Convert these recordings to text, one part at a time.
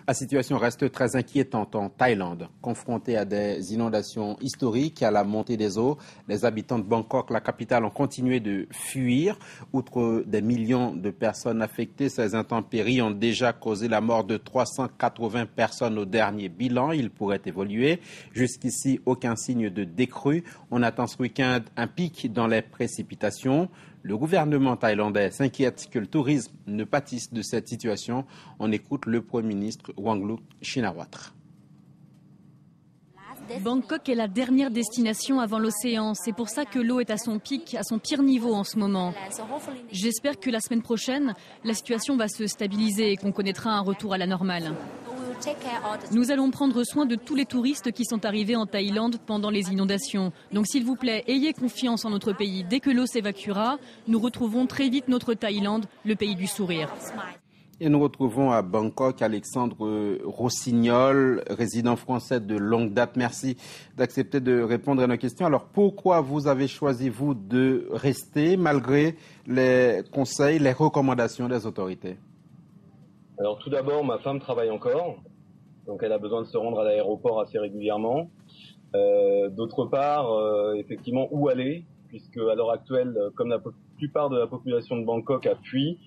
La situation reste très inquiétante en Thaïlande. Confrontés à des inondations historiques et à la montée des eaux, les habitants de Bangkok, la capitale, ont continué de fuir. Outre des millions de personnes affectées, ces intempéries ont déjà causé la mort de 380 personnes au dernier bilan. Il pourrait évoluer. Jusqu'ici, aucun signe de décrue. On attend ce week-end un pic dans les précipitations. Le gouvernement thaïlandais s'inquiète que le tourisme ne pâtisse de cette situation. On écoute le Premier ministre Wangluck Shinawatra. Bangkok est la dernière destination avant l'océan. C'est pour ça que l'eau est à son pic, à son pire niveau en ce moment. J'espère que la semaine prochaine, la situation va se stabiliser et qu'on connaîtra un retour à la normale. Nous allons prendre soin de tous les touristes qui sont arrivés en Thaïlande pendant les inondations. Donc s'il vous plaît, ayez confiance en notre pays. Dès que l'eau s'évacuera, nous retrouvons très vite notre Thaïlande, le pays du sourire. Et nous retrouvons à Bangkok Alexandre Rossignol, résident français de longue date. Merci d'accepter de répondre à nos questions. Alors pourquoi vous avez choisi, vous, de rester malgré les conseils, les recommandations des autorités? Alors tout d'abord, ma femme travaille encore, donc elle a besoin de se rendre à l'aéroport assez régulièrement. D'autre part, effectivement, où aller, puisque à l'heure actuelle, comme la plupart de la population de Bangkok a fui,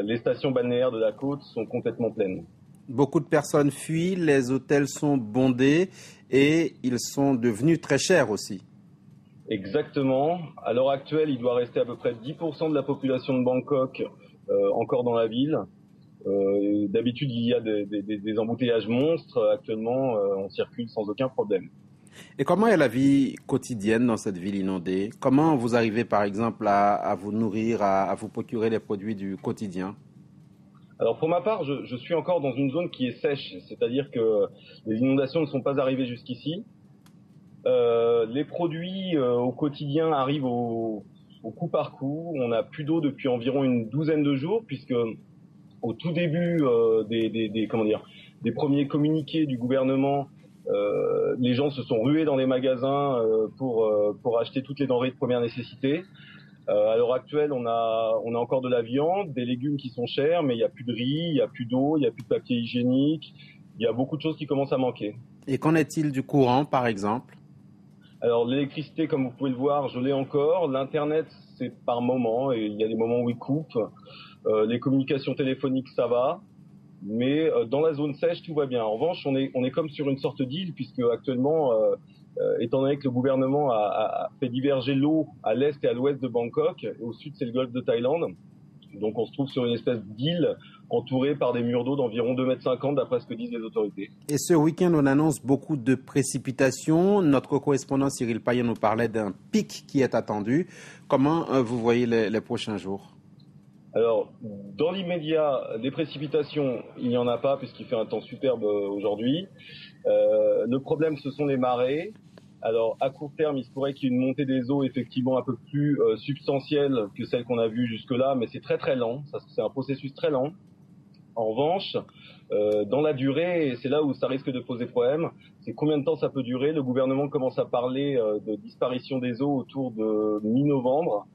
les stations balnéaires de la côte sont complètement pleines. Beaucoup de personnes fuient, les hôtels sont bondés et ils sont devenus très chers aussi. Exactement. À l'heure actuelle, il doit rester à peu près 10% de la population de Bangkok encore dans la ville. D'habitude, il y a des embouteillages monstres. Actuellement, on circule sans aucun problème. Et comment est la vie quotidienne dans cette ville inondée? Comment vous arrivez, par exemple, à vous nourrir, à vous procurer les produits du quotidien? Alors, pour ma part, je suis encore dans une zone qui est sèche, c'est-à-dire que les inondations ne sont pas arrivées jusqu'ici. Les produits au quotidien arrivent au coup par coup. On n'a plus d'eau depuis environ une douzaine de jours, puisque au tout début des premiers communiqués du gouvernement, les gens se sont rués dans les magasins pour acheter toutes les denrées de première nécessité. À l'heure actuelle, on a encore de la viande, des légumes qui sont chers, mais il n'y a plus de riz, il n'y a plus d'eau, il n'y a plus de papier hygiénique. Il y a beaucoup de choses qui commencent à manquer. Et qu'en est-il du courant, par exemple? Alors l'électricité, comme vous pouvez le voir, je l'ai encore. L'Internet, c'est par moment, et il y a des moments où il coupe. Les communications téléphoniques, ça va. Mais dans la zone sèche, tout va bien. En revanche, on est comme sur une sorte d'île, puisque actuellement, étant donné que le gouvernement a fait diverger l'eau à l'est et à l'ouest de Bangkok, et au sud, c'est le golfe de Thaïlande. Donc on se trouve sur une espèce d'île entourée par des murs d'eau d'environ 2,50 m d'après ce que disent les autorités. Et ce week-end, on annonce beaucoup de précipitations. Notre correspondant Cyril Payen nous parlait d'un pic qui est attendu. Comment vous voyez les prochains jours? Alors, dans l'immédiat, des précipitations, il n'y en a pas puisqu'il fait un temps superbe aujourd'hui. Le problème, ce sont les marées. Alors, à court terme, il se pourrait qu'il y ait une montée des eaux effectivement un peu plus substantielle que celle qu'on a vue jusque-là, mais c'est très très lent. C'est un processus très lent. En revanche, dans la durée, et c'est là où ça risque de poser problème, c'est combien de temps ça peut durer. Le gouvernement commence à parler de disparition des eaux autour de mi-novembre.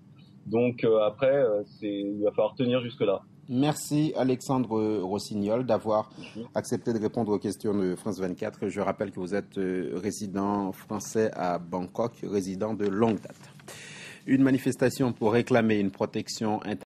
Donc après, il va falloir tenir jusque-là. Merci Alexandre Rossignol d'avoir accepté de répondre aux questions de France 24. Je rappelle que vous êtes résident français à Bangkok, résident de longue date. Une manifestation pour réclamer une protection internationale